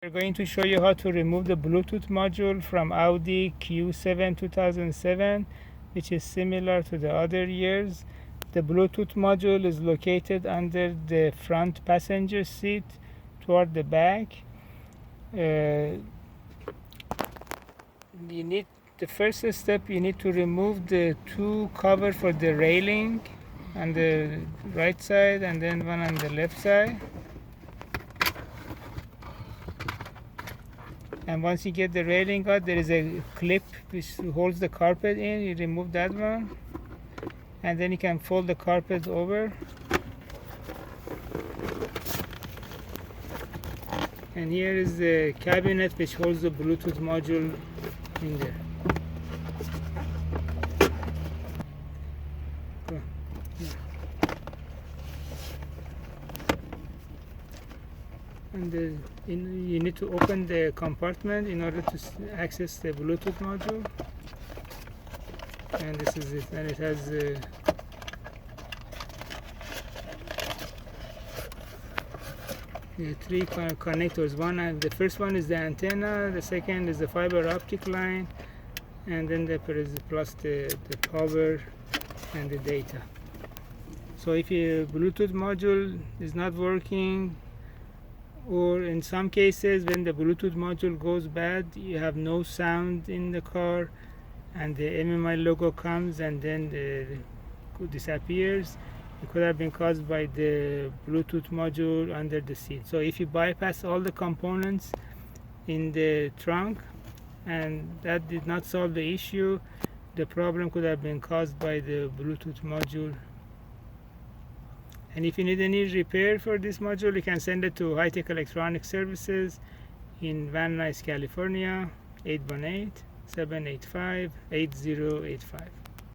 We're going to show you how to remove the Bluetooth module from Audi Q7 2007, which is similar to the other years. The Bluetooth module is located under the front passenger seat toward the back. The first step, you need to remove the two cover for the railing on the right side and then one on the left side. And once you get the railing out, there is a clip which holds the carpet in. You remove that one, and then you can fold the carpet over. And here is the cabinet which holds the Bluetooth module in there. And you need to open the compartment in order to access the Bluetooth module. And this is it. And it has three connectors. The first one is the antenna, the second is the fiber optic line, and then there is plus the power and the data. So if your Bluetooth module is not working, or in some cases when the Bluetooth module goes bad, you have no sound in the car and the MMI logo comes and then it disappears, it could have been caused by the Bluetooth module under the seat. So if you bypass all the components in the trunk and that did not solve the issue, the problem could have been caused by the Bluetooth module. And if you need any repair for this module, you can send it to High Tech Electronic Services in Van Nuys, California, 818-785-8085.